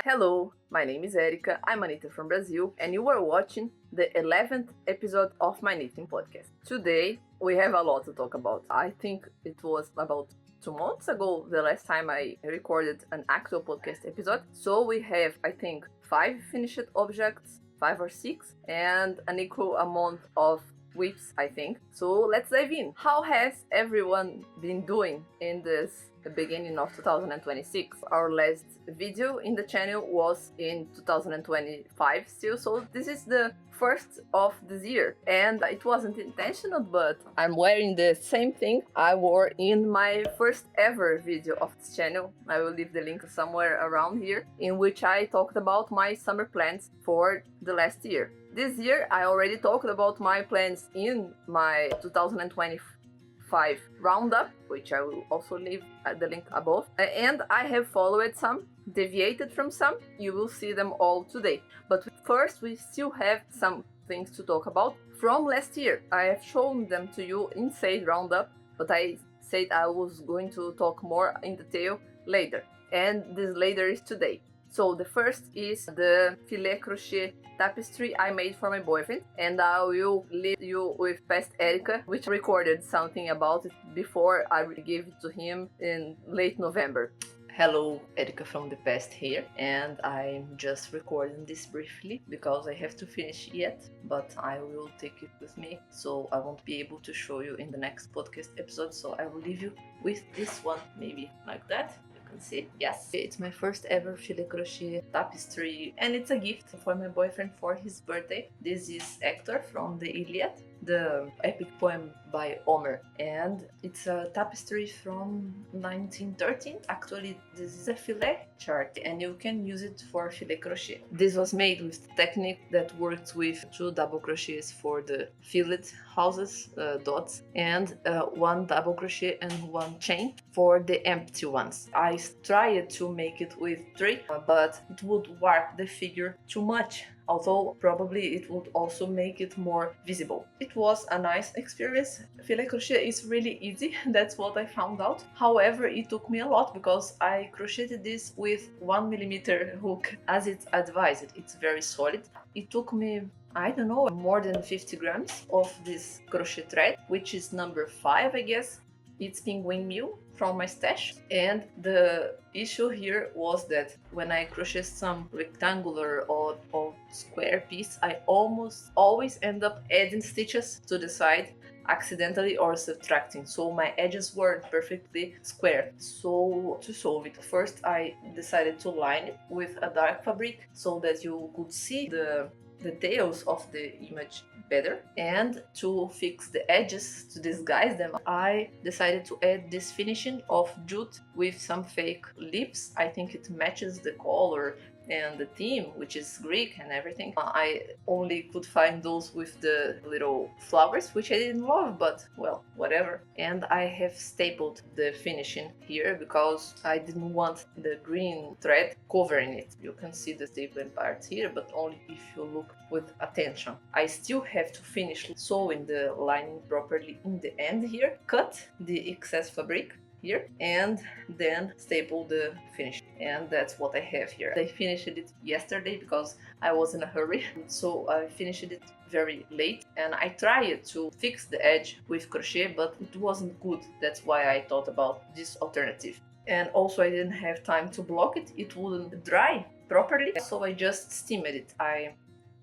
Hello, my name is Erika, I'm a knitter from Brazil, and you are watching the 11th episode of my knitting podcast. Today, we have a lot to talk about. I think it was about 2 months ago the last time I recorded an actual podcast episode. So we have, I think, 5 finished objects, 5 or 6, and an equal amount of whips, I think. So let's dive in. How has everyone been doing in this beginning of 2026? Our last video in the channel was in 2025 still, so this is the first of this year, and it wasn't intentional, but I'm wearing the same thing I wore in my first ever video of this channel. I will leave the link somewhere around here, in which I talked about my summer plans for the last year. This year I already talked about my plans in my 2025 roundup, which I will also leave the link above, and I have followed some, deviated from some. You will see them all today, but first we still have some things to talk about from last year. I have shown them to you in said roundup, but I said I was going to talk more in detail later, and this later is today. So the first is the Filet crochet tapestry I made for my boyfriend, and I will leave you with past Erika, which recorded something about it before I gave it to him in late November. Hello, Erika from the past here, and I'm just recording this briefly because I have to finish yet, but I will take it with me, so I won't be able to show you in the next podcast episode, so I will leave you with this one, maybe like that. See, yes, it's my first ever filet crochet tapestry, and it's a gift for my boyfriend for his birthday. This is Hector from the Iliad, the epic poem by Homer, and it's a tapestry from 1913. Actually, this is a filet chart, and you can use it for filet crochet. This was made with the technique that works with 2 double crochets for the fillet houses, dots, and 1 double crochet and 1 chain for the empty ones. I tried to make it with 3, but it would warp the figure too much, although probably it would also make it more visible. It was a nice experience. Filet crochet is really easy, that's what I found out. However, it took me a lot because I crocheted this with 1mm hook as it's advised. It's very solid. It took me, I don't know, more than 50 grams of this crochet thread, which is number 5, I guess. It's penguin meal from my stash, and the issue here was that when I crochet some rectangular or square piece, I almost always end up adding stitches to the side accidentally or subtracting, so my edges weren't perfectly square. So to solve it, first I decided to line it with a dark fabric so that you could see the details of the image better, and to fix the edges, to disguise them, I decided to add this finishing of jute with some fake leaves. I think it matches the color and the theme, which is Greek and everything. I only could find those with the little flowers, which I didn't love, but well, whatever. And I have stapled the finishing here because I didn't want the green thread covering it. You can see the stapling part here, but only if you look with attention. I still have to finish sewing the lining properly in the end here, cut the excess fabric here, and then staple the finish, and that's what I have here. I finished it yesterday because I was in a hurry, so I finished it very late, and I tried to fix the edge with crochet, but it wasn't good. That's why I thought about this alternative. And also I didn't have time to block it. It wouldn't dry properly, so I just steamed it. I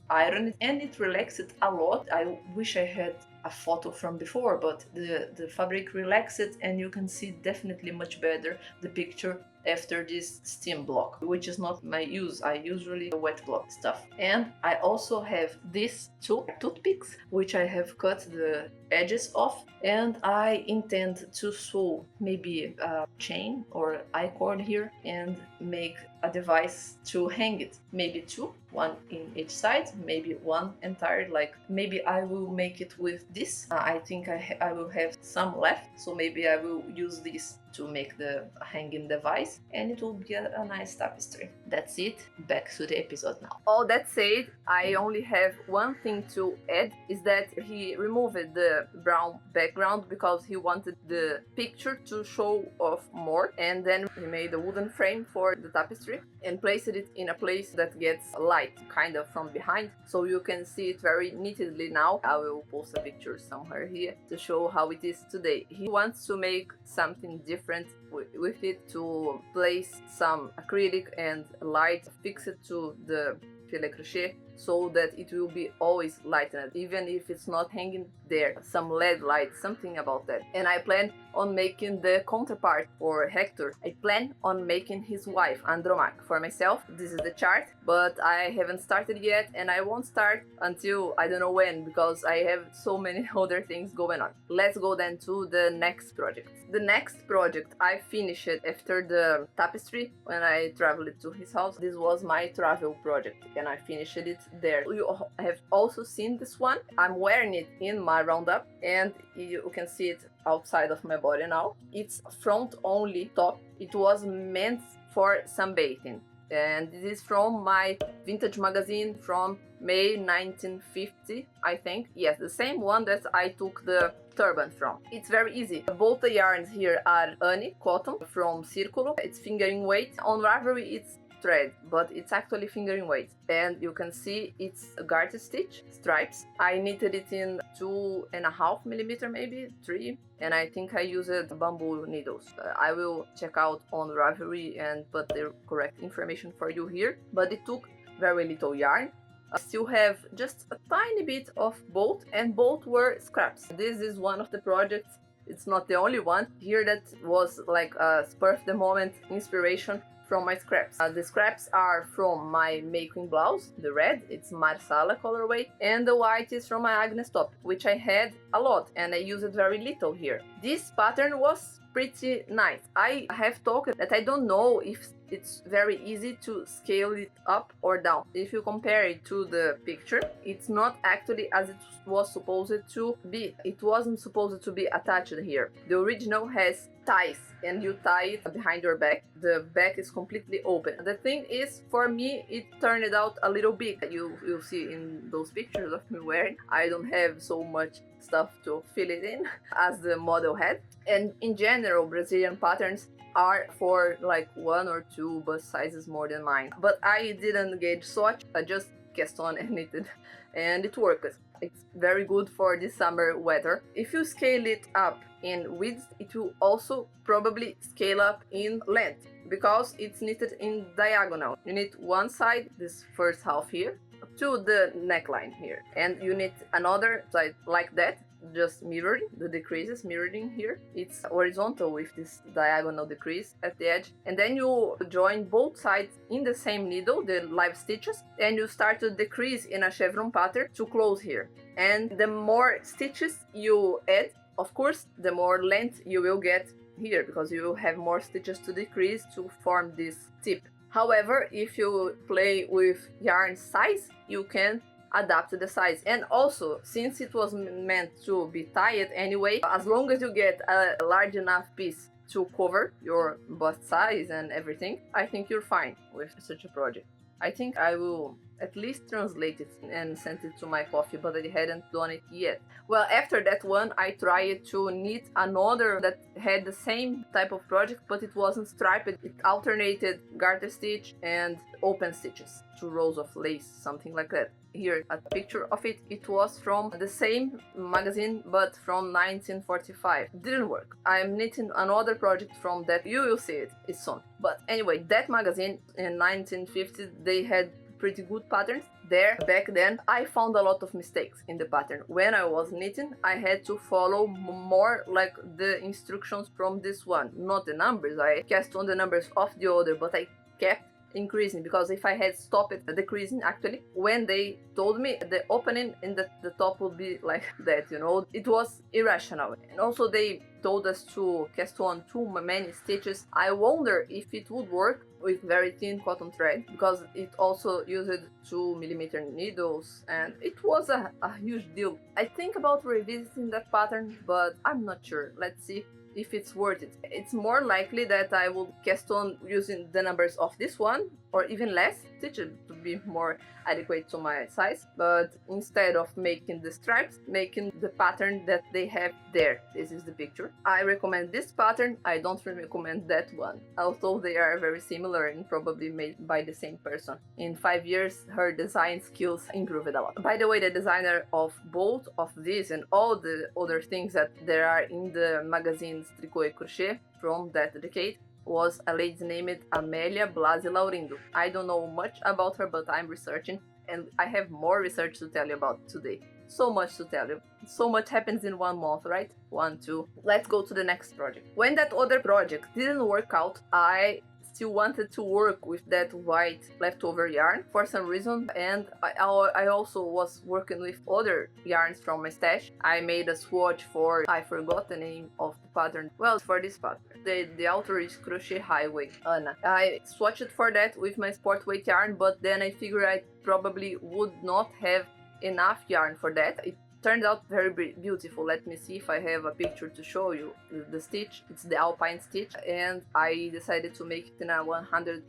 ironed it, and it relaxed it a lot. I wish I had a photo from before, but the fabric relaxed it, and you can see definitely much better the picture after this steam block, which is not my use. I usually wet block stuff. And I also have these 2 toothpicks, which I have cut the edges off, and I intend to sew maybe a chain or I-cord here and make a device to hang it. Maybe 2, 1 in each side, maybe 1 entire, like maybe I will make it with this. I think I will have some left, so maybe I will use this to make the hanging device, and it will be a nice tapestry. that's it. Back to the episode now. All that said, I only have one thing to add, is that he removed the brown background because he wanted the picture to show off more, and then he made a wooden frame for the tapestry and placed it in a place that gets light kind of from behind, so you can see it very neatly now. I will post a picture somewhere here to show how it is today. He wants to make something different with it, to place some acrylic and light fixed to the filet crochet so that it will be always lightened, even if it's not hanging there. Some LED light, something about that. And I plan on making the counterpart for Hector. I plan on making his wife, Andromaque. For myself, this is the chart, but I haven't started yet, and I won't start until I don't know when, because I have so many other things going on. Let's go then to the next project. The next project I finished after the tapestry when I traveled to his house. This was my travel project, and I finished it there. You have also seen this one. I'm wearing it in my roundup, and you can see it outside of my body now. It's front only top. It was meant for sunbathing, and this is from my vintage magazine from May 1950, I think. Yes, the same one that I took the turban from. It's very easy. Both the yarns here are Annie cotton from Circulo. It's fingering weight. On Ravelry it's thread, but it's actually fingering weight, and you can see it's a garter stitch stripes. I knitted it in 2.5 millimeter, maybe 3, and I think I used bamboo needles. I will check out on Ravelry and put the correct information for you here, but it took very little yarn. I still have just a tiny bit of both, and both were scraps. This is one of the projects, it's not the only one here, that was like a spur of the moment inspiration from my scraps. The scraps are from my May Queen blouse, the red, it's Marsala colorway, and the white is from my Agnes top, which I had a lot and I used it very little here. This pattern was pretty nice. I have talked that I don't know if it's very easy to scale it up or down. If you compare it to the picture, it's not actually as it was supposed to be. It wasn't supposed to be attached here. The original has ties, and you tie it behind your back. The back is completely open. The thing is, for me, it turned out a little big. You'll see in those pictures of me wearing. I don't have so much stuff to fill it in as the model had. And in general, Brazilian patterns are for like 1 or 2 bust sizes more than mine. But I didn't gauge swatch, I just cast on and knitted, and it works. It's very good for this summer weather. If you scale it up in width, it will also probably scale up in length, because it's knitted in diagonal. You knit one side, this first half here, to the neckline here, and you knit another side like that, just mirroring the decreases, mirroring here. It's horizontal with this diagonal decrease at the edge, and then you join both sides in the same needle, the live stitches, and you start to decrease in a chevron pattern to close here. And the more stitches you add, of course, the more length you will get here, because you will have more stitches to decrease to form this tip. However, if you play with yarn size, you can adapt the size. And also, since it was meant to be tied anyway, as long as you get a large enough piece to cover your bust size and everything, I think you're fine with such a project. I think I will at least translate it and send it to my coffee, but I hadn't done it yet. Well, after that one, I tried to knit another that had the same type of project, but it wasn't striped. It alternated garter stitch and open stitches, 2 rows of lace, something like that. Here, a picture of it. It was from the same magazine, but from 1945. Didn't work. I'm knitting another project from that. You will see it. It's soon. But anyway, that magazine in 1950, they had pretty good patterns there. Back then, I found a lot of mistakes in the pattern. When I was knitting, I had to follow more like the instructions from this one, not the numbers. I cast on the numbers of the other, but I kept increasing, because if I had stopped decreasing, actually, when they told me the opening in the top would be like that, you know, it was irrational. And also they told us to cast on too many stitches. I wonder if it would work with very thin cotton thread, because it also used 2mm needles, and it was a huge deal. I think about revisiting that pattern, but I'm not sure. Let's see if it's worth it. It's more likely that I will cast on using the numbers of this one, or even less stitches to be more adequate to my size, but instead of making the stripes, making the pattern that they have there. This is the picture. I recommend this pattern. I don't recommend that one, although they are very similar and probably made by the same person. In 5 years, her design skills improved a lot. By the way, the designer of both of these and all the other things that there are in the magazines Tricot et Crochet from that decade was a lady named Amélia Blasi Laurindo. I don't know much about her, but I'm researching and I have more research to tell you about today. So much to tell you. So much happens in 1 month, right? 1, 2. Let's go to the next project. When that other project didn't work out, I still wanted to work with that white leftover yarn for some reason, and I also was working with other yarns from my stash. I made a swatch for, I forgot the name of the pattern, well, for this pattern. The author is Crochet Highway, Anna. I swatched for that with my sport weight yarn, but then I figured I probably would not have enough yarn for that. It turned out very beautiful. Let me see if I have a picture to show you the stitch. It's the alpine stitch, and I decided to make it in a 100%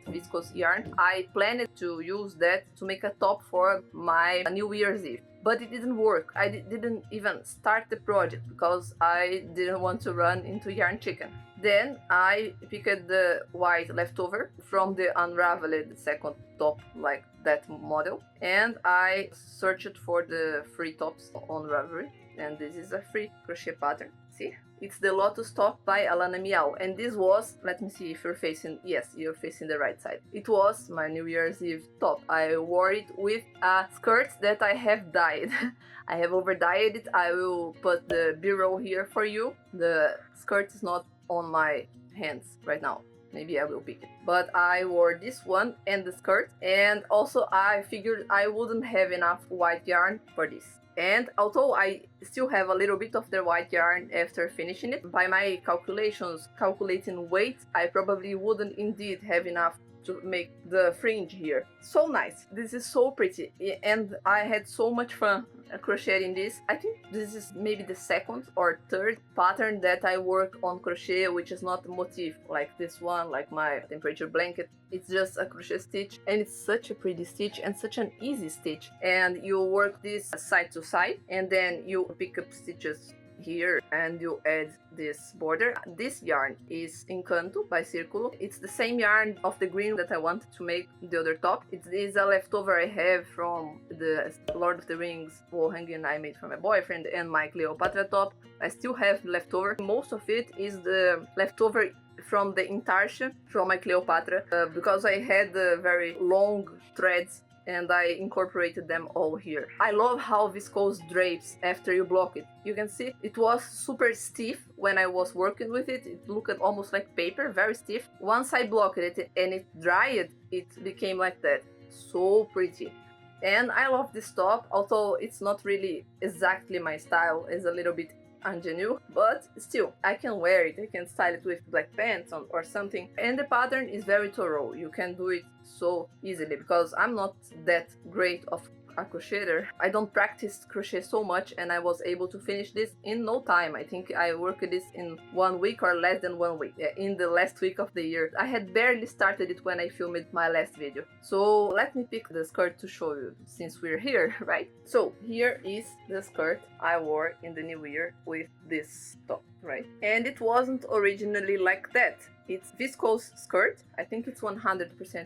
viscose yarn. I planned to use that to make a top for my New Year's Eve, but it didn't work. I didn't even start the project because I didn't want to run into yarn chicken. Then I picked the white leftover from the unraveled second top, like that model, and I searched for the free tops on Ravelry, and this is a free crochet pattern. See? It's the Lotus top by Alana Miao, and this was, let me see if you're facing, yes, you're facing the right side. It was my New Year's Eve top. I wore it with a skirt that I have dyed. I have over dyed it. I will put the b-roll here for you. The skirt is not on my hands right now. Maybe I will pick it. But I wore this one and the skirt, and also I figured I wouldn't have enough white yarn for this. And although I still have a little bit of the white yarn after finishing it, by my calculations, calculating weight, I probably wouldn't indeed have enough to make the fringe here. So nice. This is so pretty, and I had so much fun crocheting this. I think this is maybe the second or third pattern that I work on crochet which is not a motif like this one, like my temperature blanket. It's just a crochet stitch, and it's such a pretty stitch and such an easy stitch. And you work this side to side, and then you pick up stitches here and you add this border. This yarn is Encanto by Círculo. It's the same yarn of the green that I wanted to make the other top. It is a leftover I have from the Lord of the Rings wall hanging I made for my boyfriend and my Cleopatra top. I still have leftover. Most of it is the leftover from the intarsia from my Cleopatra because I had very long threads and I incorporated them all here. I love how viscose drapes after you block it. You can see it was super stiff when I was working with it. It looked almost like paper, very stiff. Once I blocked it and it dried, it became like that. So pretty. And I love this top, although it's not really exactly my style. It's a little bit ingenue, but still I can wear it. I can style it with black pants on or something, and the pattern is very thorough. You can do it so easily because I'm not that great of a crocheter. I don't practice crochet so much, and I was able to finish this in no time. I think I worked this in 1 week or less than 1 week, in the last week of the year. I had barely started it when I filmed my last video. So let me pick the skirt to show you since we're here, right? So here is the skirt I wore in the new year with this top, right? And it wasn't originally like that. It's viscose skirt. I think it's 100%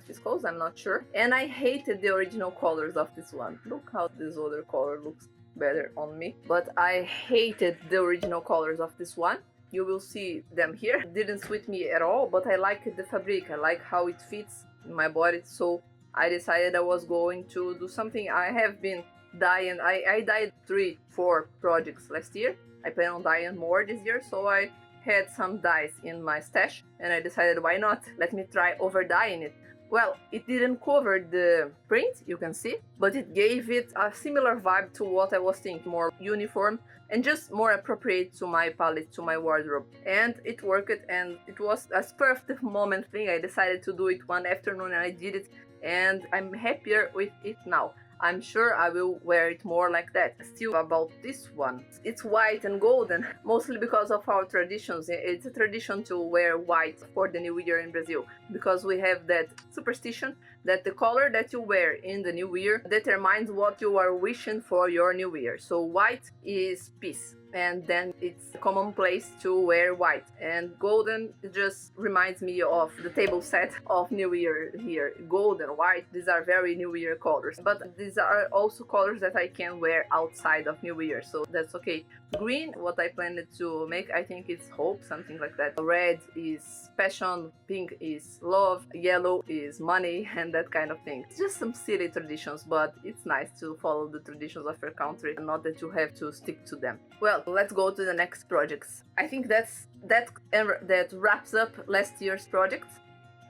viscose, I'm not sure. And I hated the original colors of this one. Look how this other color looks better on me. But I hated the original colors of this one. You will see them here. It didn't suit me at all, but I like the fabric. I like how it fits in my body. So I decided I was going to do something. I have been dyeing. I dyed 3-4 projects last year. I plan on dyeing more this year, so I had some dyes in my stash and I decided, why not? Let me try over dyeing it. Well, it didn't cover the print, you can see, but it gave it a similar vibe to what I was thinking, more uniform and just more appropriate to my palette, to my wardrobe. And it worked, and it was a spur of the moment thing. I decided to do it one afternoon and I did it, and I'm happier with it now. I'm sure I will wear it more like that. Still about this one, it's white and golden, mostly because of our traditions. It's a tradition to wear white for the New Year in Brazil, because we have that superstition that the color that you wear in the New Year determines what you are wishing for your New Year. So white is peace, and then it's commonplace to wear white. And golden just reminds me of the table set of New Year here. Gold and white, these are very New Year colors, but these are also colors that I can wear outside of New Year, so that's okay. Green, what I planned to make, I think it's hope, something like that. Red is passion, pink is love, yellow is money, and that kind of thing. It's just some silly traditions, but it's nice to follow the traditions of your country and not that you have to stick to them. Well, let's go to the next projects. I think that wraps up last year's projects.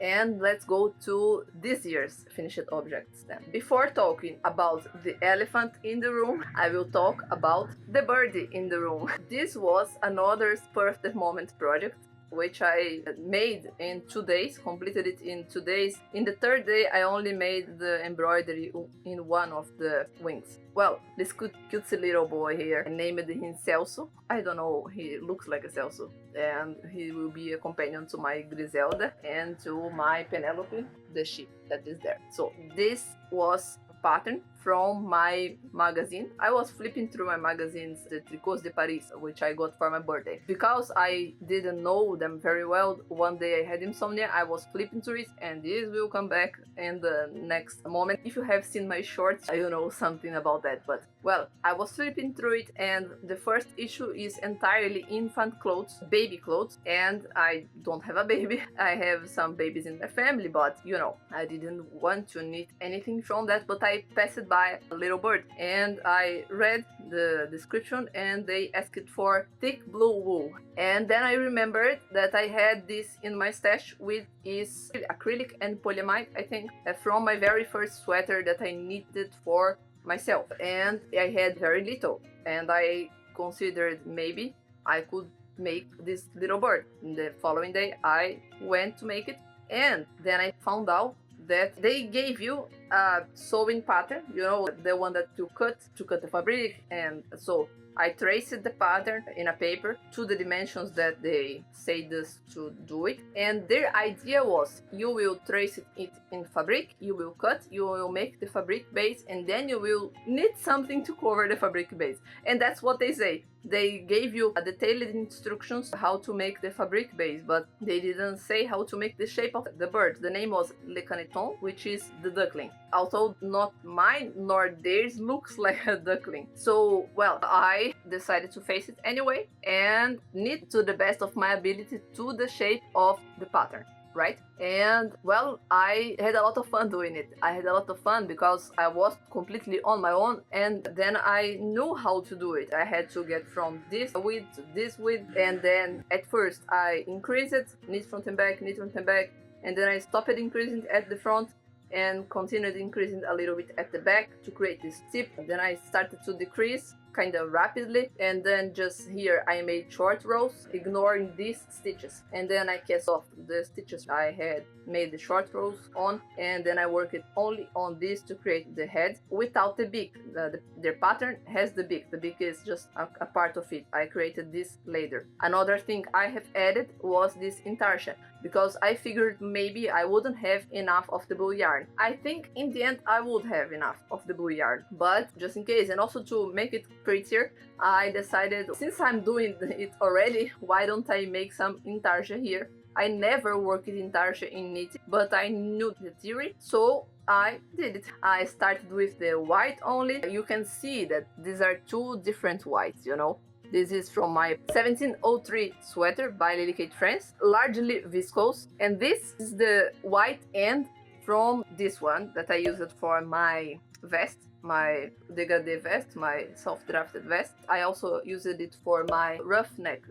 And let's go to this year's finished objects then. Before talking about the elephant in the room, I will talk about the birdie in the room. This was another spur of the moment project, which I made in 2 days, completed it in 2 days. In the third day, I only made the embroidery in one of the wings. Well, this cutesy little boy here, I named him Celso. I don't know, he looks like a Celso. And he will be a companion to my Griselda and to my Penelope, the sheep that is there. So this was pattern from my magazine. I was flipping through my magazines, the Tricots de Paris, which I got for my birthday. Because I didn't know them very well, one day I had insomnia, I was flipping through it, and this will come back in the next moment. If you have seen my shorts, you know something about that. But, well, I was flipping through it, and the first issue is entirely infant clothes, baby clothes, and I don't have a baby. I have some babies in my family, but, you know, I didn't want to knit anything from that, but I passed by a little bird, and I read the description, and they asked for thick blue wool. And then I remembered that I had this in my stash, which is acrylic and polyamide, I think, from my very first sweater that I knitted for myself. And I had very little, and I considered maybe I could make this little bird. The following day I went to make it, and then I found out that they gave you a sewing pattern, you know, the one that you cut to cut the fabric. And so I traced the pattern in a paper to the dimensions that they say this to do it. And their idea was, you will trace it in fabric, you will cut, you will make the fabric base, and then you will knit something to cover the fabric base. And that's what they say. They gave you detailed instructions how to make the fabric base, but they didn't say how to make the shape of the bird. The name was Le Caneton, which is the duckling. Although not mine nor theirs looks like a duckling. So, well, I decided to face it anyway and knit to the best of my ability to the shape of the pattern. Right? And, well, I had a lot of fun doing it. I had a lot of fun because I was completely on my own, and then I knew how to do it. I had to get from this width to this width, and then at first I increased it, knit front and back, and then I stopped increasing at the front and continued increasing a little bit at the back to create this tip. And then I started to decrease kind of rapidly, and then just here I made short rows, ignoring these stitches, and then I cast off the stitches I had made the short rows on, and then I worked only on this to create the head without the beak. Their pattern has the beak. The beak is just a part of it. I created this later. Another thing I have added was this intarsia, because I figured maybe I wouldn't have enough of the blue yarn. I think in the end I would have enough of the blue yarn, but just in case, and also to make it prettier, I decided, since I'm doing it already, why don't I make some intarsia here? I never worked in intarsia in knitting, but I knew the theory, so I did it. I started with the white only. You can see that these are two different whites, you know. This is from my 1703 sweater by Lily Kate France, largely viscose, and this is the white end from this one that I used for my vest, my dégradé vest, my self-drafted vest. I also used it for my roughed neck.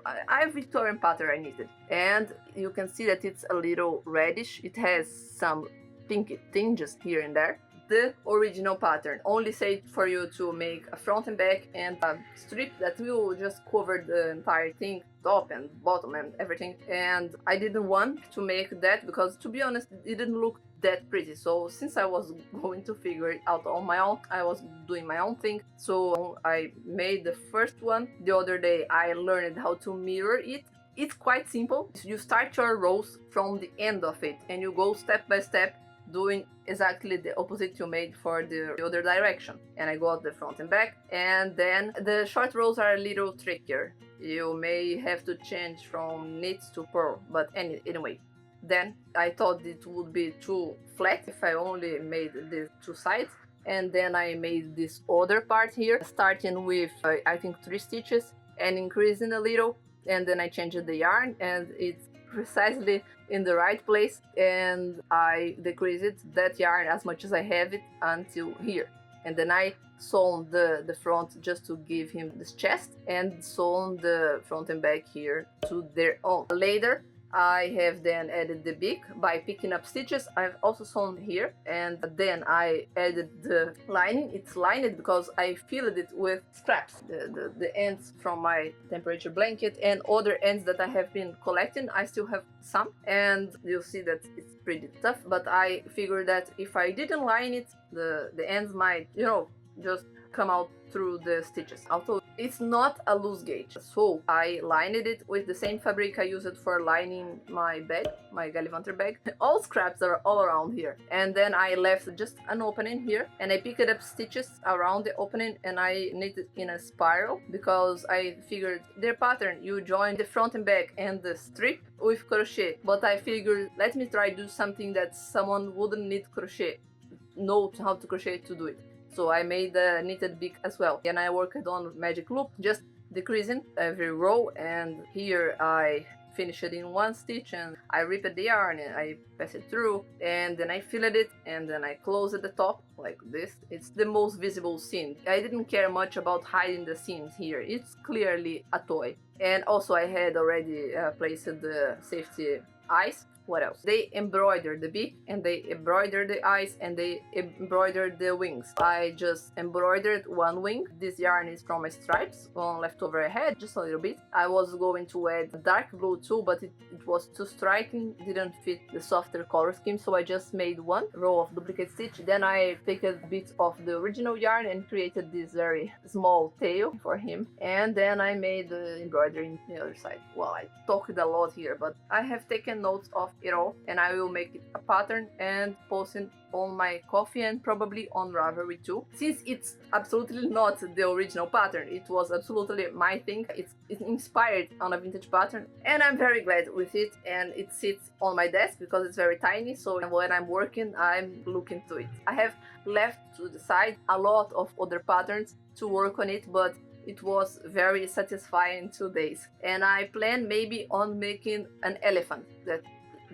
I have Victorian pattern I knitted, and you can see that it's a little reddish. It has some pinky tinges here and there. The original pattern only said for you to make a front and back and a strip that will just cover the entire thing, top and bottom and everything, and I didn't want to make that because, to be honest, it didn't look that pretty. So since I was going to figure it out on my own, I was doing my own thing. So I made the first one. The other day I learned how to mirror it. It's quite simple. You start your rows from the end of it and you go step by step doing exactly the opposite you made for the other direction. And I got the front and back, and then the short rows are a little trickier. You may have to change from knits to purl, but anyway. Then I thought it would be too flat if I only made these two sides, and then I made this other part here, starting with I think 3 stitches and increasing a little, and then I changed the yarn and it's precisely in the right place, and I decreased that yarn as much as I have it until here, and then I sewn the front just to give him this chest, and sewn the front and back here to their own. Later I have then added the beak by picking up stitches. I've also sewn here, and then I added the lining. It's lined because I filled it with scraps, the ends from my temperature blanket and other ends that I have been collecting. I still have some, and you'll see that it's pretty tough, but I figured that if I didn't line it, the ends might, you know, just come out through the stitches. Although it's not a loose gauge, so I lined it with the same fabric I used for lining my bag, my Gallivanter bag. All scraps are all around here, and then I left just an opening here, and I picked up stitches around the opening and I knitted in a spiral because I figured their pattern you join the front and back and the strip with crochet, but I figured let me try do something that someone wouldn't need crochet, know how to crochet to do it. So I made a knitted beak as well, and I worked on magic loop, just decreasing every row, and here I finished it in 1 stitch, and I ripped the yarn and I passed it through, and then I filled it, and then I closed the top like this. It's the most visible seam. I didn't care much about hiding the seams here. It's clearly a toy. And also I had already placed the safety eyes. What else? They embroidered the beak, and they embroidered the eyes, and they embroidered the wings. I just embroidered 1 wing. This yarn is from my stripes, one leftover I had, just a little bit. I was going to add dark blue too, but it was too striking, didn't fit the softer color scheme, so I just made 1 row of duplicate stitch. Then I picked a bit of the original yarn and created this very small tail for him, and then I made the embroidery on the other side. Well, I talked a lot here, but I have taken notes of it all, and I will make it a pattern and post it on my Ko-fi and probably on Ravelry too. Since it's absolutely not the original pattern, it was absolutely my thing. It's inspired on a vintage pattern, and I'm very glad with it, and it sits on my desk because it's very tiny, so when I'm working I'm looking to it. I have left to the side a lot of other patterns to work on it, but it was very satisfying 2 days, and I plan maybe on making an elephant that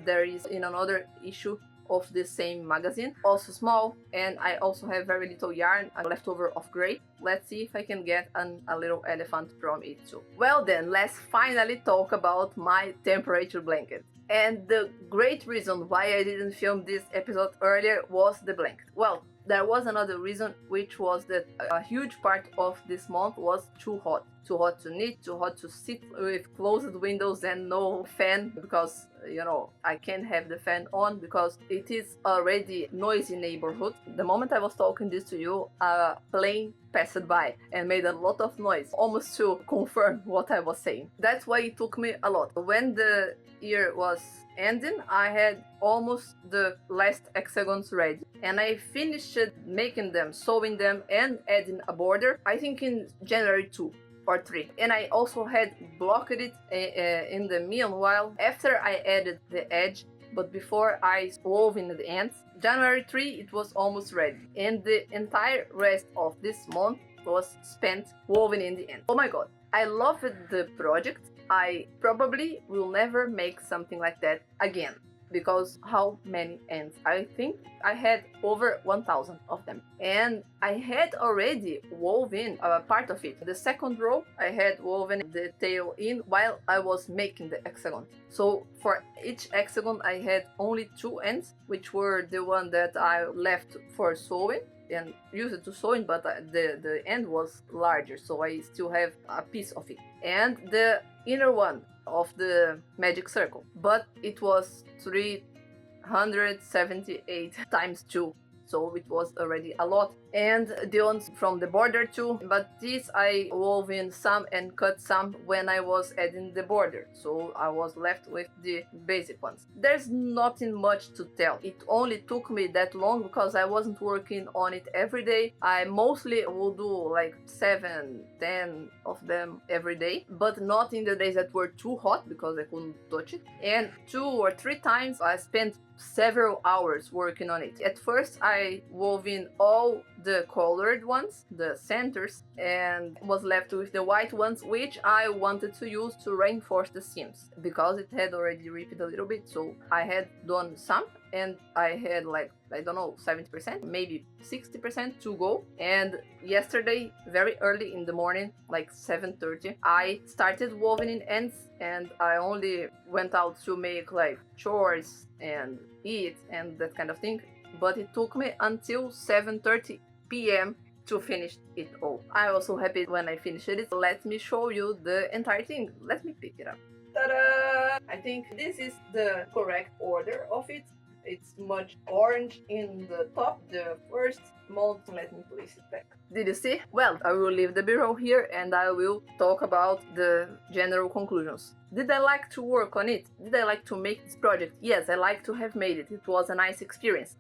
there is in another issue of the same magazine, also small, and I also have very little yarn leftover of gray. Let's see if I can get a little elephant from it too. Well then, let's finally talk about my temperature blanket. And the great reason why I didn't film this episode earlier was the blanket. Well, there was another reason, which was that a huge part of this month was too hot. Too hot to knit, too hot to sit with closed windows and no fan, because, you know, I can't have the fan on because it is already noisy neighborhood. The moment I was talking this to you, a plane passed by and made a lot of noise, almost to confirm what I was saying. That's why it took me a lot. When the year was ending, I had almost the last hexagons ready, and I finished making them, sewing them and adding a border, I think in January 2 or 3, and I also had blocked it in the meanwhile after I added the edge, but before I wove in the ends. January 3 it was almost ready, and the entire rest of this month was spent woven in the end. Oh my god, I loved the project. I probably will never make something like that again, because how many ends? I think I had over 1,000 of them, and I had already woven a part of it. The second row I had woven the tail in while I was making the hexagon. So for each hexagon I had only 2 ends, which were the one that I left for sewing and used it to sewing, but the end was larger, so I still have a piece of it, and the inner one of the magic circle, but it was 3 178 times 2. So it was already a lot. And the ones from the border too, but this I wove in some and cut some when I was adding the border, so I was left with the basic ones. There's nothing much to tell. It only took me that long because I wasn't working on it every day. I mostly will do like 7-10 of them every day, but not in the days that were too hot because I couldn't touch it. And 2 or 3 times I spent several hours working on it. At first I wove in all the colored ones, the centers, and was left with the white ones, which I wanted to use to reinforce the seams because it had already ripped a little bit. So I had done some and I had like, I don't know, 70%, maybe 60% to go. And yesterday, very early in the morning, like 7:30, I started woven in ends, and I only went out to make like chores and eat and that kind of thing. But it took me until 7:30 p.m. to finish it all. I was so happy when I finished it. Let me show you the entire thing. Let me pick it up. Ta-da! I think this is the correct order of it. It's much orange in the top, the first mount. Let me place it back. Did you see? Well, I will leave the bureau here and I will talk about the general conclusions. Did I like to work on it? Did I like to make this project? Yes, I like to have made it. It was a nice experience.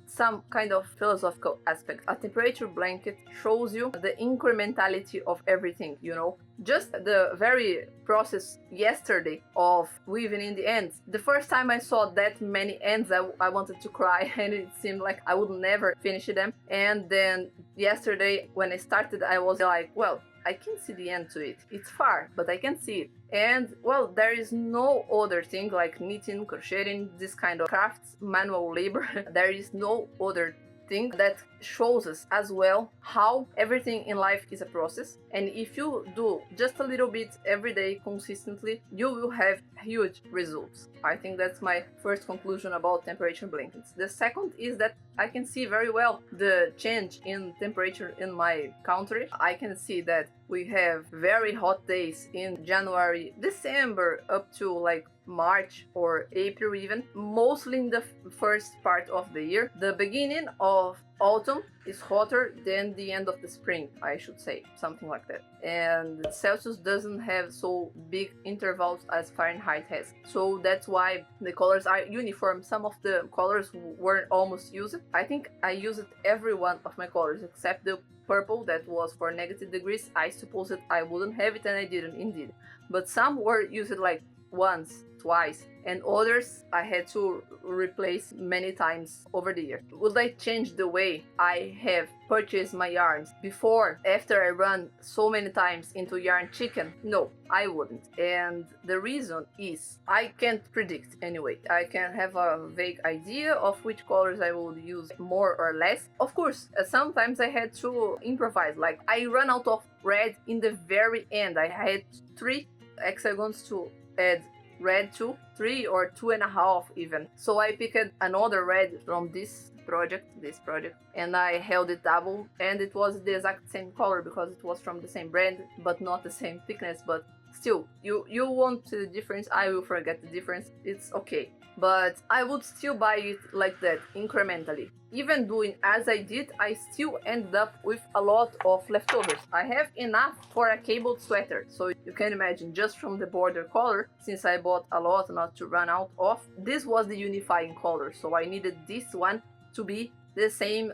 Some kind of philosophical aspect. A temperature blanket shows you the incrementality of everything, you know? Just the very process yesterday of weaving in the ends. The first time I saw that many ends, I wanted to cry and it seemed like I would never finish them. And then yesterday when I started, I was like, well, I can see the end to it. It's far, but I can see it. And well, there is no other thing like knitting, crocheting, this kind of crafts, manual labor. There is no other thing that shows us as well how everything in life is a process. And if you do just a little bit every day consistently, you will have huge results. I think that's my first conclusion about temperature blankets. The second is that I can see very well the change in temperature in my country. I can see that we have very hot days in January, December up to like March or April even, mostly in the first part of the year. The beginning of autumn is hotter than the end of the spring, I should say, something like that. And Celsius doesn't have so big intervals as Fahrenheit has. So that's why the colors are uniform. Some of the colors weren't almost used. I think I used every one of my colors except the purple that was for negative degrees. I suppose that I wouldn't have it and I didn't indeed. But some were used like once, twice, and others I had to replace many times over the year. Would I change the way I have purchased my yarns before, after I run so many times into yarn chicken? No, I wouldn't. And the reason is I can't predict anyway. I can have a vague idea of which colors I would use more or less. Of course, sometimes I had to improvise. Like I ran out of red in the very end. I had 3 hexagons to add red to, 3 or 2.5 even. So I picked another red from this project, and I held it double, and it was the exact same color because it was from the same brand, but not the same thickness. But still, you want the difference, I will forget the difference, it's okay. But I would still buy it like that, incrementally. Even doing as I did, I still ended up with a lot of leftovers. I have enough for a cabled sweater, so you can imagine just from the border color, since I bought a lot not to run out of, this was the unifying color, so I needed this one to be the same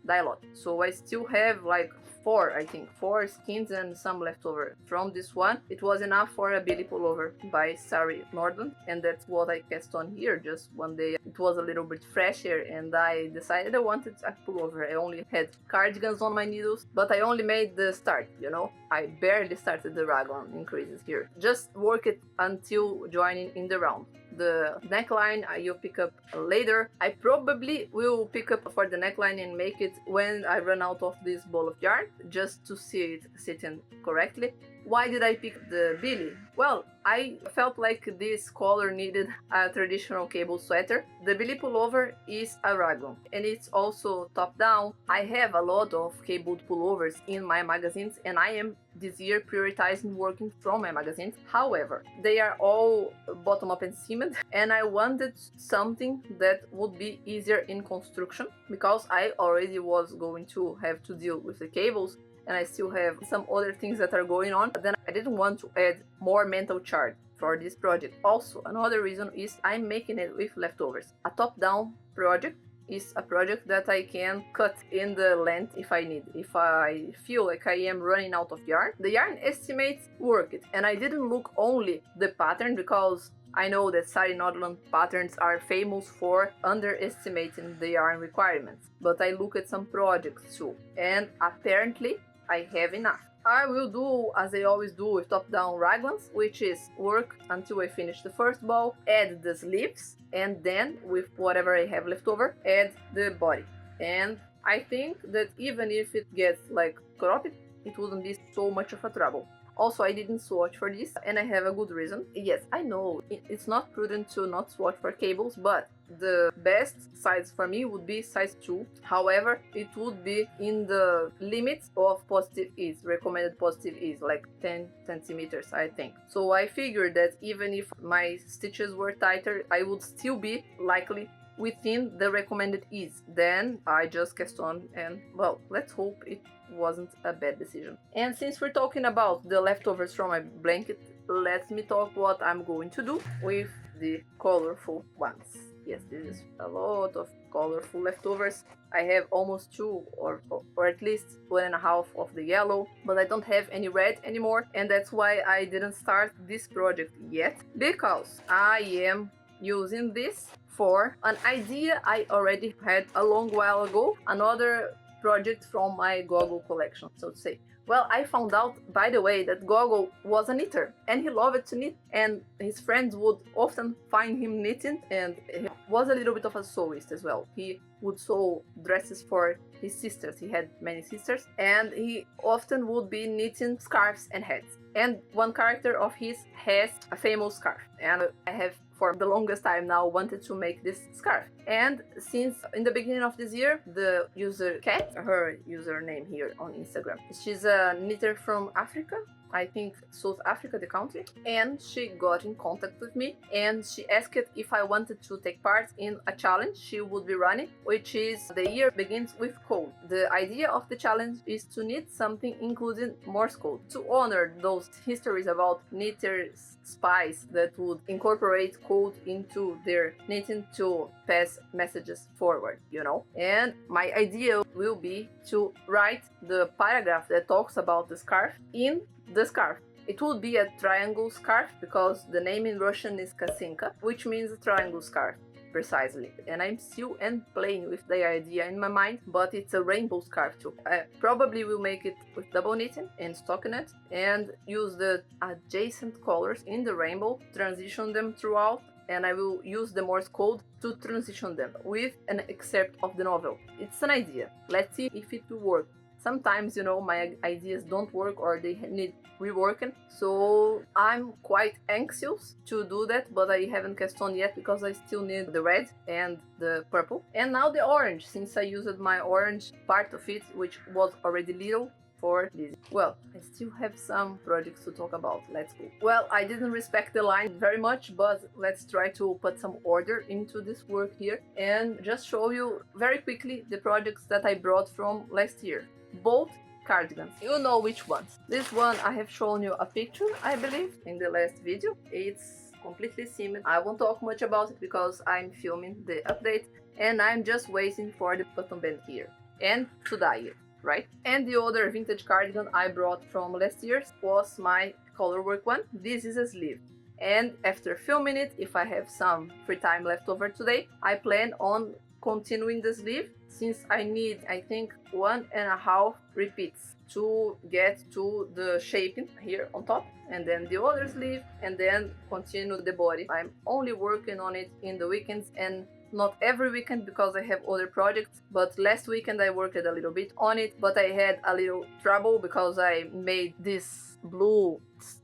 dye lot. So I still have like 4 skins and some leftover from this one. It was enough for a Billie Pullover by Sari Nordland, and that's what I cast on here just one day. It was a little bit fresher and I decided I wanted a pullover. I only had cardigans on my needles, but I only made the start, you know. I barely started the raglan increases here. Just work it until joining in the round. The neckline you'll pick up later. I probably will pick up for the neckline and make it when I run out of this ball of yarn, just to see it sitting correctly. Why did I pick the Billie? Well, I felt like this color needed a traditional cable sweater. The Billie Pullover is a raglan, and it's also top down. I have a lot of cabled pullovers in my magazines, and I am this year prioritizing working from my magazines. However, they are all bottom up and seamed, and I wanted something that would be easier in construction because I already was going to have to deal with the cables, and I still have some other things that are going on. Then I didn't want to add more mental charge for this project. Also, another reason is I'm making it with leftovers. A top-down project is a project that I can cut in the length if I need. If I feel like I am running out of yarn, the yarn estimates work it. And I didn't look only the pattern because I know that sari noodland patterns are famous for underestimating the yarn requirements. But I look at some projects too, and apparently I have enough. I will do as I always do with top-down raglans, which is work until I finish the first ball, add the sleeves, and then with whatever I have left over, add the body. And I think that even if it gets like cropped, it wouldn't be so much of a trouble. Also, I didn't swatch for this, and I have a good reason. Yes, I know it's not prudent to not swatch for cables, but the best size for me would be size 2. However, it would be in the limits of positive ease, recommended positive ease, like 10 centimeters, I think. So I figured that even if my stitches were tighter, I would still be likely within the recommended ease. Then I just cast on, and well, let's hope it wasn't a bad decision. And since we're talking about the leftovers from my blanket, let me talk what I'm going to do with the colorful ones. Yes, this is a lot of colorful leftovers. I have almost 2 or at least 1.5 of the yellow, but I don't have any red anymore, and that's why I didn't start this project yet, because I am using this for an idea I already had a long while ago, another project from my goggle collection, so to say. Well, I found out, by the way, that Goggle was a knitter, and he loved to knit, and his friends would often find him knitting, and he was a little bit of a sewist as well. He would sew dresses for his sisters. He had many sisters, and he often would be knitting scarves and hats. And one character of his has a famous scarf, and I have for the longest time now wanted to make this scarf. And since in the beginning of this year, the user Cat, her username here on Instagram, she's a knitter from Africa, I think South Africa, the country, and she got in contact with me, and she asked if I wanted to take part in a challenge she would be running, which is The Year Begins with Code. The idea of the challenge is to knit something including Morse code, to honor those histories about knitters, spies that would incorporate code into their knitting to pass messages forward, you know. And my idea will be to write the paragraph that talks about the scarf in the scarf. It would be a triangle scarf because the name in Russian is kasinka, which means a triangle scarf, precisely. And I'm still playing with the idea in my mind, but it's a rainbow scarf too. I probably will make it with double knitting and stockinette and use the adjacent colors in the rainbow, transition them throughout, and I will use the Morse code to transition them with an excerpt of the novel. It's an idea. Let's see if it will work. Sometimes, you know, my ideas don't work or they need reworking, so I'm quite anxious to do that, but I haven't cast on yet because I still need the red and the purple. And now the orange, since I used my orange part of it, which was already little, for this. Well, I still have some projects to talk about. Let's go. Well, I didn't respect the line very much, but let's try to put some order into this work here and just show you very quickly the projects that I brought from last year. Both cardigans. You know which ones. This one I have shown you a picture, I believe, in the last video. It's completely seamed. I won't talk much about it because I'm filming the update and I'm just waiting for the button band here and to dye it, right? And the other vintage cardigan I brought from last year was my colorwork one. This is a sleeve. And after filming it, if I have some free time left over today, I plan on continuing the sleeve, since I need, I think, 1.5 repeats to get to the shaping here on top, and then the other sleeve, and then continue the body. I'm only working on it in the weekends and not every weekend because I have other projects, but last weekend I worked a little bit on it, but I had a little trouble because I made this blue,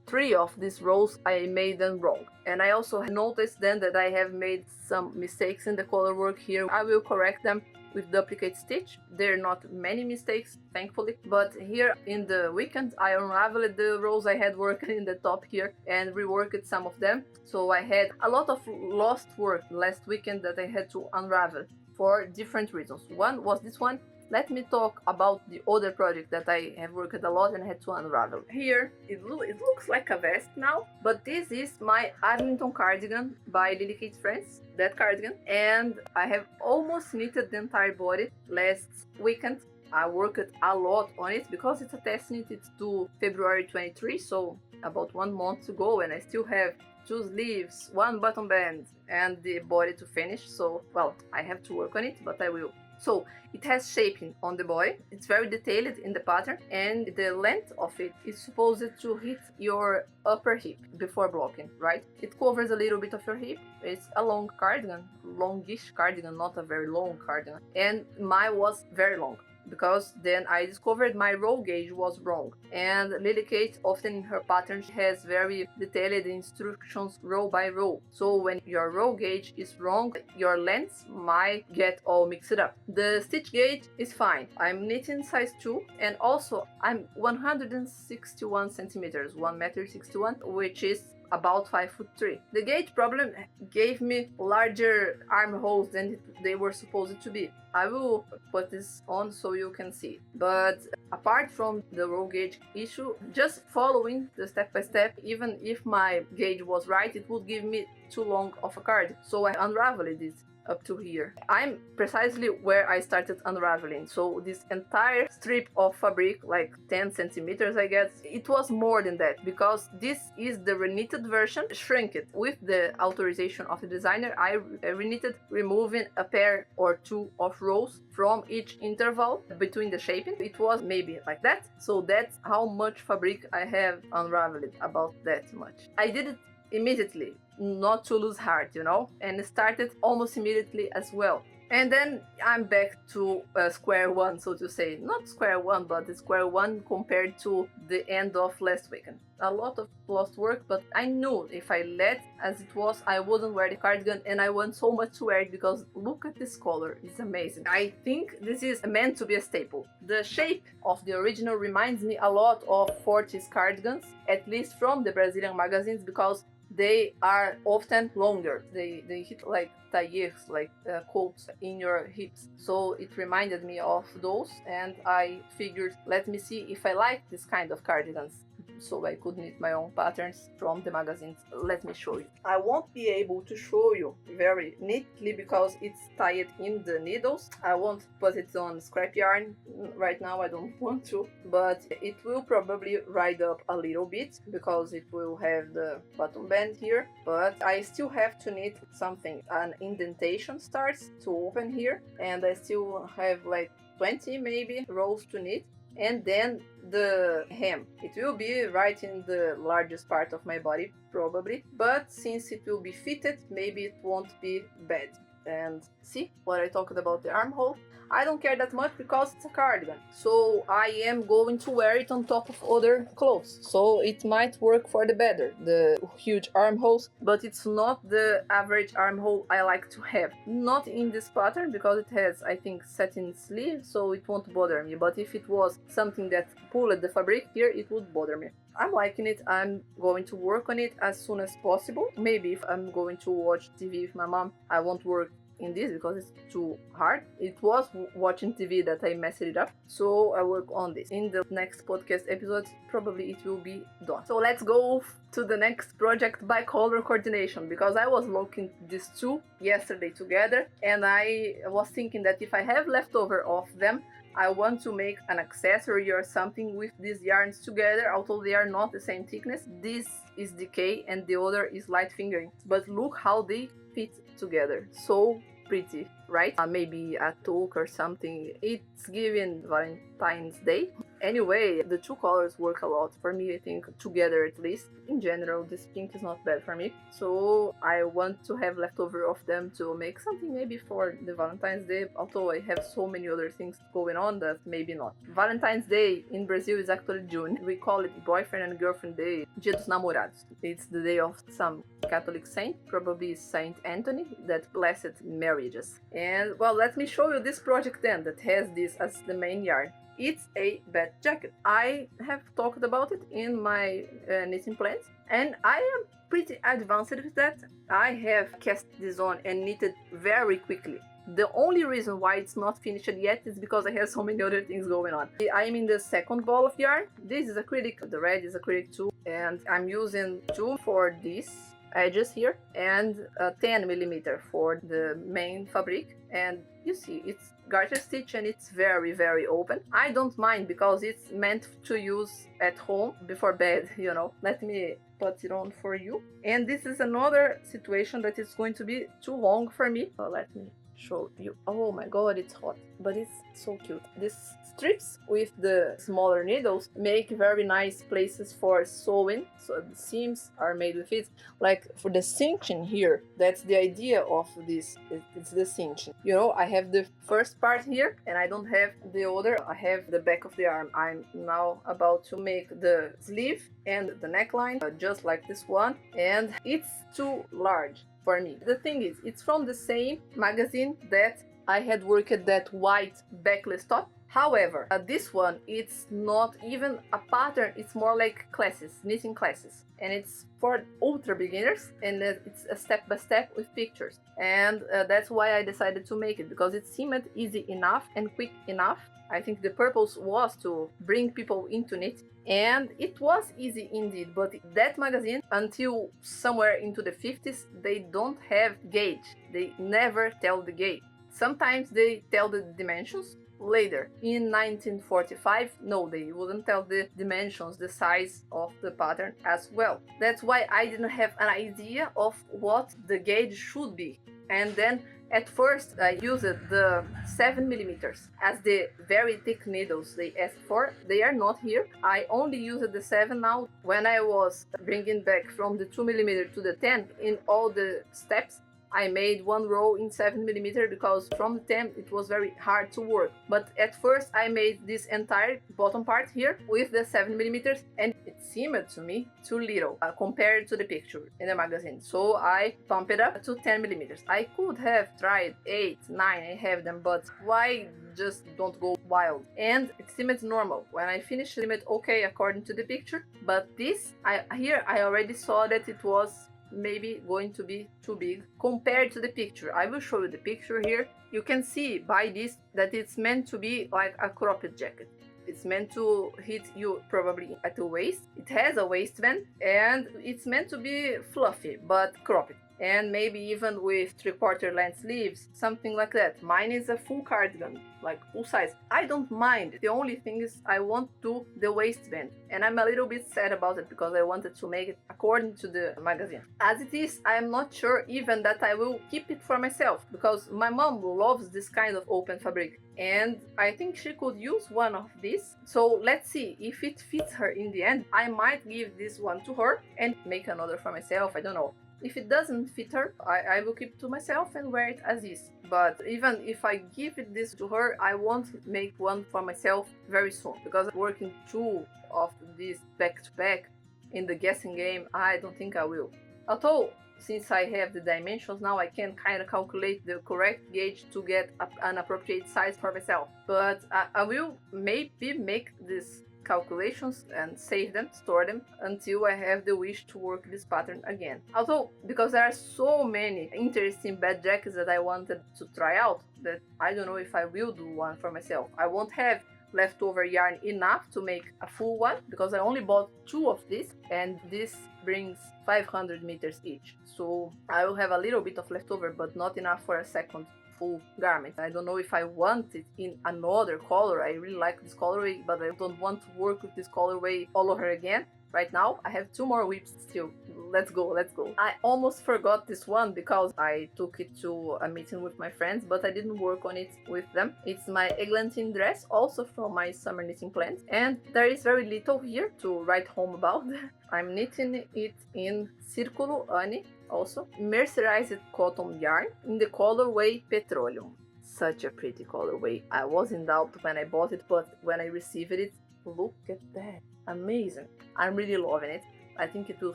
3 of these rows, I made them wrong. And I also noticed then that I have made some mistakes in the color work here. I will correct them with duplicate stitch. There are not many mistakes, thankfully, but here in the weekend I unraveled the rows I had worked in the top here and reworked some of them. So I had a lot of lost work last weekend that I had to unravel for different reasons. One was this one. Let me talk about the other project that I have worked a lot and had to unravel. Here, it looks like a vest now, but this is my Arlington Cardigan by Lily Kate's Friends, that cardigan. And I have almost knitted the entire body last weekend. I worked a lot on it because it's a test knit. It's due February 23, so about 1 month to go, and I still have 2 sleeves, 1 button band, and the body to finish. So, well, I have to work on it, but I will. So it has shaping on the body, it's very detailed in the pattern, and the length of it is supposed to hit your upper hip before blocking, right? It covers a little bit of your hip. It's a long cardigan, longish cardigan, not a very long cardigan, and mine was very long, because then I discovered my row gauge was wrong. And Lily Kate often in her pattern has very detailed instructions row by row. So when your row gauge is wrong, your lengths might get all mixed up. The stitch gauge is fine. I'm knitting size 2, and also I'm 161 centimeters, 1 meter 61, which is about 5'3". The gauge problem gave me larger armholes than they were supposed to be. I will put this on so you can see. But apart from the row gauge issue, just following the step by step, even if my gauge was right, it would give me too long of a card. So I unraveled it up to here. I'm precisely where I started unraveling. So this entire strip of fabric, like 10 centimeters I guess, it was more than that, because this is the reknitted version, shrinked. With the authorization of the designer, I reknitted, removing a pair or 2 of rows from each interval between the shaping. It was maybe like that. So that's how much fabric I have unraveled, about that much. I did it immediately, not to lose heart, you know, and started almost immediately as well. And then I'm back to square one, so to say. Not square one, but the square one compared to the end of last weekend. A lot of lost work, but I knew if I let as it was, I wouldn't wear the cardigan, and I want so much to wear it because look at this color, it's amazing. I think this is meant to be a staple. The shape of the original reminds me a lot of 40s cardigans, at least from the Brazilian magazines, because they are often longer. They hit like tailleurs, like coats in your hips. So it reminded me of those, and I figured, let me see if I like this kind of cardigans. So I could knit my own patterns from the magazines. Let me show you. I won't be able to show you very neatly because it's tied in the needles. I won't put it on scrap yarn right now, I don't want to, but it will probably ride up a little bit because it will have the bottom band here, but I still have to knit something. An indentation starts to open here, and I still have like 20 maybe rows to knit. And then the hem, it will be right in the largest part of my body probably, but since it will be fitted, maybe it won't be bad. And see what I talked about the armhole? I don't care that much because it's a cardigan, so I am going to wear it on top of other clothes, so it might work for the better, the huge armholes, but it's not the average armhole I like to have. Not in this pattern because it has, I think, satin sleeve, so it won't bother me, but if it was something that pulled the fabric here, it would bother me. I'm liking it. I'm going to work on it as soon as possible. Maybe if I'm going to watch TV with my mom, I won't work in this because it's too hard. It was watching TV that I messed it up, so I work on this. In the next podcast episode, probably it will be done. So let's go to the next project by color coordination, because I was looking these two yesterday together, and I was thinking that if I have leftover of them, I want to make an accessory or something with these yarns together, although they are not the same thickness. This is decay and the other is light fingering, but look how they fit together. So pretty, right? Maybe a toque or something. It's given Valentine's Day, Anyway, the two colors work a lot for me, I think, together at least. In general, this pink is not bad for me. So I want to have leftover of them to make something maybe for the Valentine's Day, although I have so many other things going on that maybe not. Valentine's Day in Brazil is actually June. We call it Boyfriend and Girlfriend Day, Dia dos Namorados. It's the day of some Catholic saint, probably Saint Anthony, that blessed marriages. And well, let me show you this project then that has this as the main yarn. It's a bat jacket. I have talked about it in my knitting plans, and I am pretty advanced with that. I have cast this on and knitted very quickly. The only reason why it's not finished yet is because I have so many other things going on. I'm in the second ball of yarn. This is acrylic, the red is acrylic too, and I'm using 2 for these edges here and 10mm for the main fabric. And you see, it's garter stitch and it's very open. I don't mind because it's meant to use at home before bed, you know. Let me put it on for you. And this is another situation that is going to be too long for me. So let me show you. Oh my god, it's hot, but it's so cute. These strips with the smaller needles make very nice places for sewing, so the seams are made with it. Like for the cinching here, that's the idea of this, it's the cinching. You know, I have the first part here and I don't have the other. I have the back of the arm. I'm now about to make the sleeve and the neckline, just like this one, and it's too large for me. The thing is, it's from the same magazine that I had worked that white backless top. However, this one, it's not even a pattern, it's more like classes, knitting classes. And it's for ultra beginners, and it's a step by step with pictures. And that's why I decided to make it, because it seemed easy enough and quick enough. I think the purpose was to bring people into knit, and it was easy indeed. But that magazine, until somewhere into the 50s, they don't have gauge. They never tell the gauge. Sometimes they tell the dimensions later. In 1945, no, they wouldn't tell the dimensions, the size of the pattern as well. That's why I didn't have an idea of what the gauge should be. And then at first I used the 7mm as the very thick needles they asked for. They are not here. I only used the 7 now. When I was bringing back from the 2mm to the 10 in all the steps, I made 1 row in 7mm because from the 10 it was very hard to work. But at first I made this entire bottom part here with the 7mm, and it seemed to me too little compared to the picture in the magazine. So I pumped it up to 10mm. I could have tried 8, 9, I have them, but why just don't go wild? And it seemed normal. When I finished it seemed okay according to the picture, but this, here I already saw that it was maybe going to be too big compared to the picture. I will show you the picture here. You can see by this that it's meant to be like a cropped jacket. It's meant to hit you probably at the waist. It has a waistband and it's meant to be fluffy but cropped. And maybe even with 3/4 length sleeves, something like that. Mine is a full cardigan, like full size. I don't mind. The only thing is I want to the waistband, and I'm a little bit sad about it because I wanted to make it according to the magazine. As it is, I'm not sure even that I will keep it for myself, because my mom loves this kind of open fabric and I think she could use one of these. So let's see if it fits her in the end. I might give this one to her and make another for myself. I don't know. If it doesn't fit her, I will keep it to myself and wear it as is. But even if I give this to her, I won't make one for myself very soon, because working 2 of these back to back in the guessing game, I don't think I will. Although, since I have the dimensions now, I can kind of calculate the correct gauge to get an appropriate size for myself. But I will maybe make this calculations and save them, store them until I have the wish to work this pattern again. Although, because there are so many interesting bad jackets that I wanted to try out, that I don't know if I will do one for myself. I won't have leftover yarn enough to make a full one, because I only bought 2 of these, and this brings 500 meters each. So I will have a little bit of leftover, but not enough for a second full garment. I don't know if I want it in another color. I really like this colorway, but I don't want to work with this colorway all over again. right now. I have 2 more whips still. Let's go, let's go. I almost forgot this one because I took it to a meeting with my friends, but I didn't work on it with them. It's my Églantine dress, also from my summer knitting plans, and there is very little here to write home about. I'm knitting it in Círculo Annie, also mercerized cotton yarn in the colorway Petroleum. Such a pretty colorway. I was in doubt when I bought it, but when I received it, look at that. Amazing. I'm really loving it. I think it will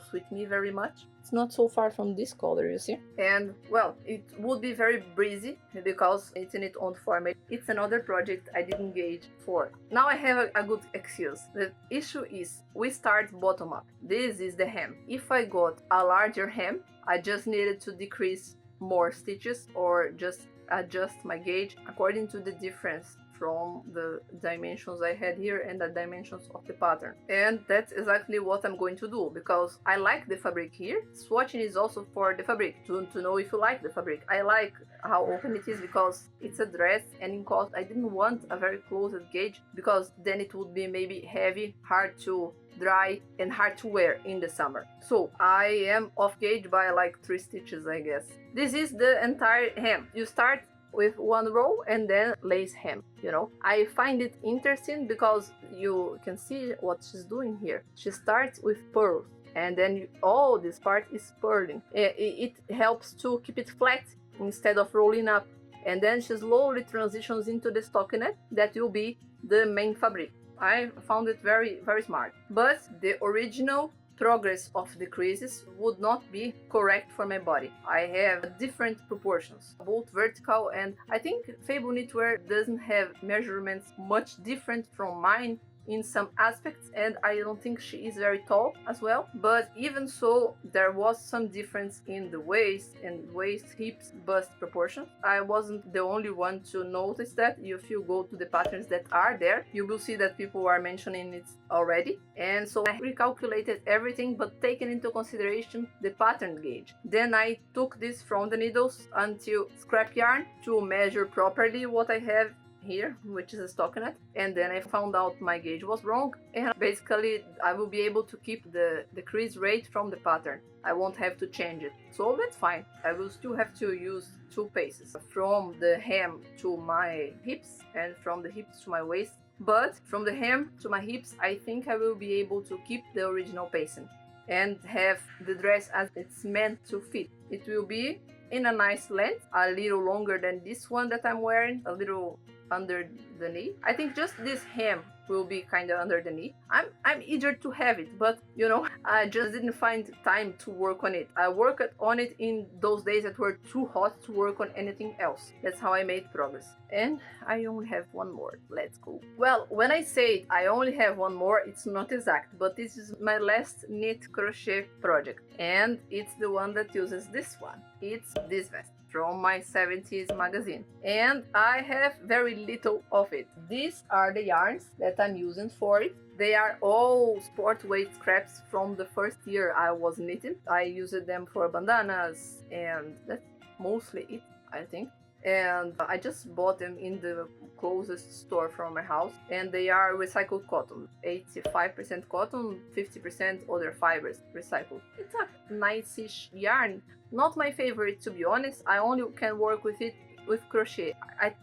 suit me very much. It's not so far from this color, you see? And, well, it would be very breezy because knitting it on format. It's another project I didn't gauge for. Now I have a good excuse. The issue is we start bottom up. This is the hem. If I got a larger hem, I just needed to decrease more stitches or just adjust my gauge according to the difference from the dimensions I had here and the dimensions of the pattern. And that's exactly what I'm going to do, because I like the fabric here. Swatching is also for the fabric, to know if you like the fabric. I like how open it is because it's a dress, and in cost I didn't want a very closed gauge because then it would be maybe heavy, hard to dry and hard to wear in the summer. So I am off gauge by like 3 stitches, I guess. This is the entire hem. You start with 1 row and then lace hem, you know. I find it interesting because you can see what she's doing here. She starts with pearls and then all this part is purling. It helps to keep it flat instead of rolling up, and then she slowly transitions into the stockinette that will be the main fabric. I found it very, very smart. But the original progress of the creases would not be correct for my body. I have different proportions, both vertical, and I think Fable Knitwear doesn't have measurements much different from mine in some aspects, and I don't think she is very tall as well, but even so there was some difference in the waist and waist, hips, bust proportions. I wasn't the only one to notice that. If you go to the patterns that are there, you will see that people are mentioning it already, and so I recalculated everything but taking into consideration the pattern gauge. Then I took this from the needles until scrap yarn to measure properly what I have here, which is a stockinette, and then I found out my gauge was wrong, and basically I will be able to keep the crease rate from the pattern. I won't have to change it, so that's fine. I will still have to use 2 paces from the hem to my hips and from the hips to my waist, but from the hem to my hips I think I will be able to keep the original pacing and have the dress as it's meant to fit. It will be in a nice length, a little longer than this one that I'm wearing, a little under the knee. I think just this hem will be kind of under the knee. I'm eager to have it, but you know, I just didn't find time to work on it. I worked on it in those days that were too hot to work on anything else. That's how I made progress. And I only have 1 more. Let's go. Well, when I say I only have 1 more, it's not exact, but this is my last knit crochet project, and it's the one that uses this one. It's this vest from my 70s magazine, and I have very little of it. These are the yarns that I'm using for it. They are all sport weight scraps from the first year I was knitting. I used them for bandanas, and that's mostly it, I think. And I just bought them in the closest store from my house, and they are recycled cotton, 85% cotton, 50% other fibers recycled. It's a nice-ish yarn. Not my favorite, to be honest. I only can work with it with crochet.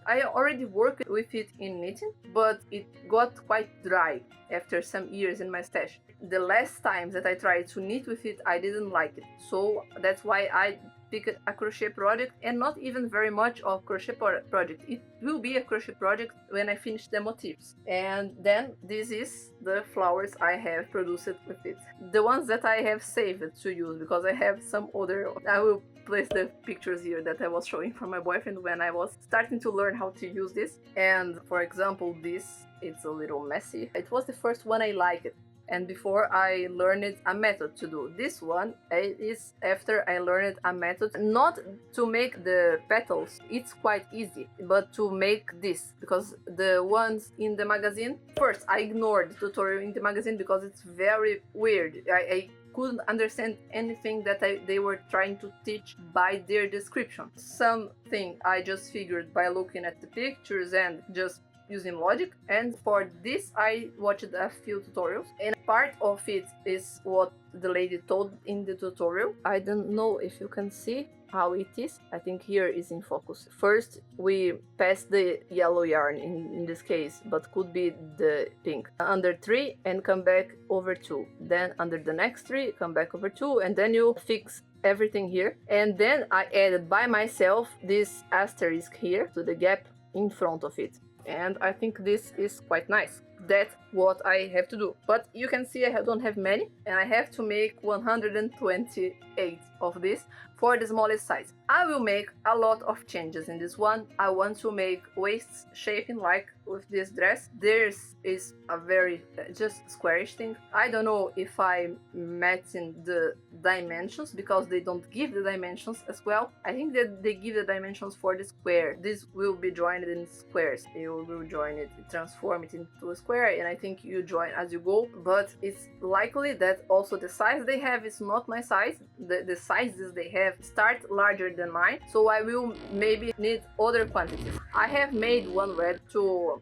I already worked with it in knitting, but it got quite dry after some years in my stash. The last times that I tried to knit with it, I didn't like it, so that's why I picked a crochet project, and not even very much of crochet project. It will be a crochet project when I finish the motifs. And then this is the flowers I have produced with it. The ones that I have saved to use, because I have some other. I will place the pictures here that I was showing from my boyfriend when I was starting to learn how to use this. And for example, this, it's a little messy. It was the first one I liked, and before I learned a method to do. This one is after I learned a method not to make the petals, it's quite easy, but to make this, because the ones in the magazine, first I ignored the tutorial in the magazine because it's very weird. I couldn't understand anything that they were trying to teach by their description. Something I just figured by looking at the pictures and just using logic, and for this I watched a few tutorials, and part of it is what the lady told in the tutorial. I don't know if you can see how it is. I think here is in focus. First we pass the yellow yarn in this case, but could be the pink, under 3 and come back over 2, then under the next 3 come back over 2, and then you fix everything here. And then I added by myself this asterisk here to the gap in front of it, and I think this is quite nice. That's what I have to do, but you can see I don't have many, and I have to make 128 of this for the smallest size. I will make a lot of changes in this one. I want to make waists shaping like with this dress. This is a very just squarish thing. I don't know if I'm matching the dimensions because they don't give the dimensions as well. I think that they give the dimensions for the square. This will be joined in squares. You will join it, transform it into a square, and I think you join as you go, but it's likely that also the size they have is not my size. The sizes they have start larger than mine, so I will maybe need other quantities. I have made one red to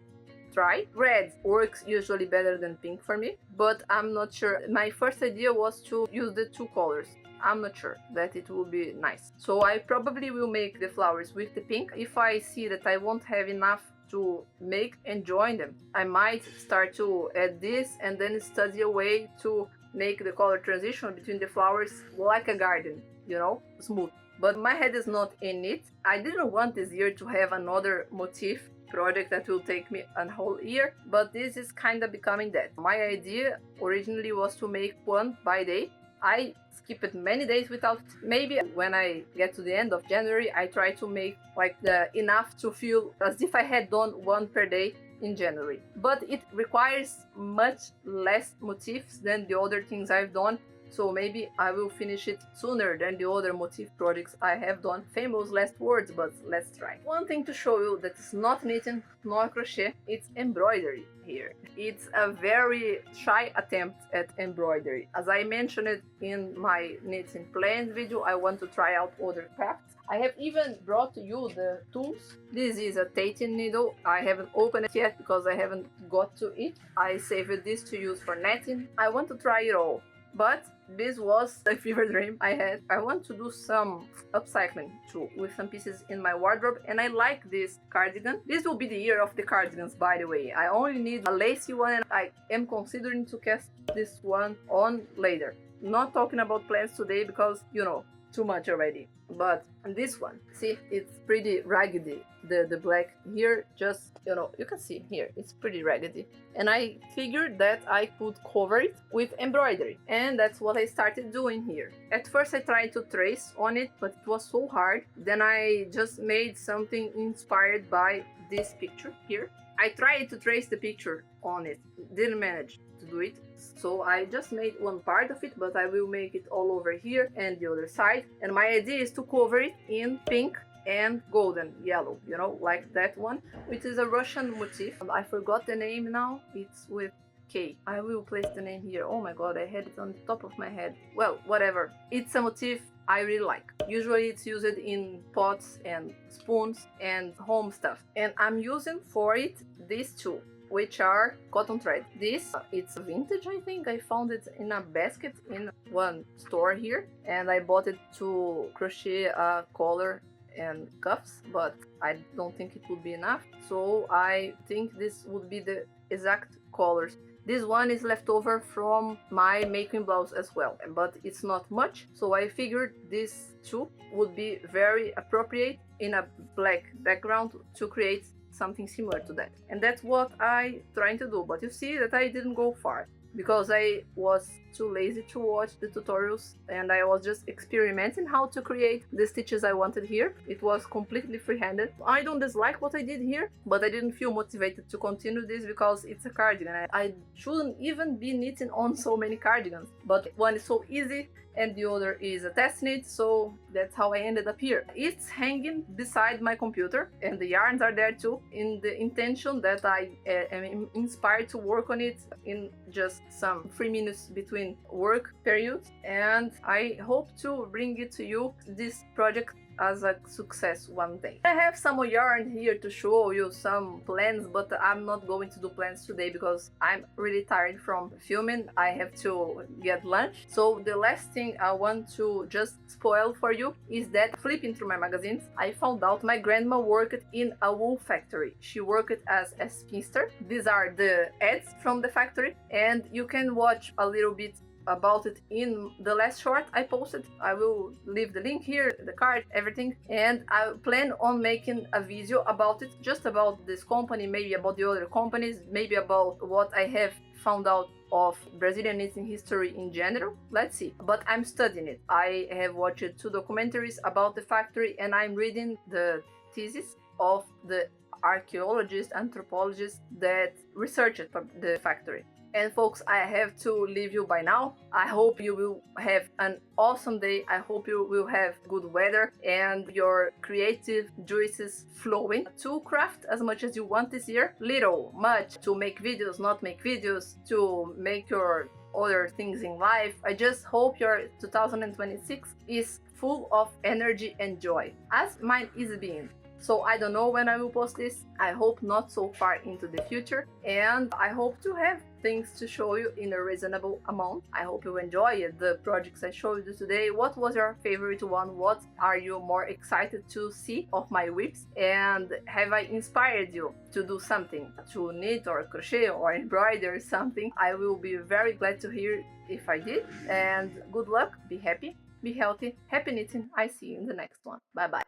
try. Red works usually better than pink for me, but I'm not sure. My first idea was to use the 2 colors. I'm not sure that it will be nice, so I probably will make the flowers with the pink. If I see that I won't have enough to make and join them, I might start to add this and then study a way to make the color transition between the flowers like a garden, you know, smooth. But my head is not in it. I didn't want this year to have another motif project that will take me a whole year, but this is kind of becoming that. My idea originally was to make one by day. I skipped many days without. Maybe when I get to the end of January, I try to make like enough to feel as if I had done one per day in January. But it requires much less motifs than the other things I've done, so maybe I will finish it sooner than the other motif projects I have done. Famous last words, but let's try. One thing to show you that is not knitting nor crochet, it's embroidery here. It's a very shy attempt at embroidery. As I mentioned it in my knitting plans video, I want to try out other crafts. I have even brought to you the tools. This is a Tatin needle. I haven't opened it yet because I haven't got to it. I saved this to use for netting. I want to try it all, but this was the fever dream I had. I want to do some upcycling too with some pieces in my wardrobe, and I like this cardigan. This will be the year of the cardigans, by the way. I only need a lacy one, and I am considering to cast this one on later. Not talking about plans today because, you know, too much already. But this one, see, it's pretty raggedy. The black here, just, you know, you can see here, it's pretty raggedy. And I figured that I could cover it with embroidery, and that's what I started doing here. At first I tried to trace on it, but it was so hard. Then I just made something inspired by this picture here. I tried to trace the picture on it, didn't manage to do it, so I just made one part of it, but I will make it all over here and the other side. And my idea is to cover it in pink and golden yellow, you know, like that one, which is a Russian motif. I forgot the name now. It's with K. I will place the name here. Oh my god, I had it on the top of my head. Well, whatever. It's a motif I really like. Usually it's used in pots and spoons and home stuff, and I'm using for it these two, which are cotton thread. This, it's vintage, I think. I found it in a basket in one store here, and I bought it to crochet a collar and cuffs, but I don't think it would be enough, so I think this would be the exact colors. This one is left over from my making blouse as well, but it's not much, so I figured these two would be very appropriate in a black background to create something similar to that. And that's what I trying to do, but you see that I didn't go far because I was too lazy to watch the tutorials, and I was just experimenting how to create the stitches I wanted here. It was completely freehanded. I don't dislike what I did here, but I didn't feel motivated to continue this because it's a cardigan. I shouldn't even be knitting on so many cardigans, but one is so easy and the other is a test knit, so that's how I ended up here. It's hanging beside my computer, and the yarns are there too, in the intention that I am inspired to work on it in just some 3 minutes between work periods, and I hope to bring it to you. This project as a success one day. I have some yarn here to show you some plans, but I'm not going to do plans today because I'm really tired from filming. I have to get lunch. So the last thing I want to just spoil for you is that flipping through my magazines, I found out my grandma worked in a wool factory. She worked as a spinster. These are the ads from the factory, and you can watch a little bit about it in the last short I posted. I will leave the link here, the card, everything, and I plan on making a video about it, just about this company, maybe about the other companies, maybe about what I have found out of Brazilian knitting history in general. Let's see. But I'm studying it. I have watched 2 documentaries about the factory, and I'm reading the thesis of the archaeologists, anthropologists that researched the factory. And folks, I have to leave you by now. I hope you will have an awesome day. I hope you will have good weather and your creative juices flowing to craft as much as you want this year. Little, much, to make videos, not make videos, to make your other things in life. I just hope your 2026 is full of energy and joy, as mine is being. So I don't know when I will post this. I hope not so far into the future, and I hope to have things to show you in a reasonable amount. I hope you enjoy the projects I showed you today. What was your favorite one? What are you more excited to see of my whips? And have I inspired you to do something, to knit or crochet or embroider something? I will be very glad to hear if I did. And good luck, be happy, be healthy, happy knitting. I see you in the next one. Bye bye.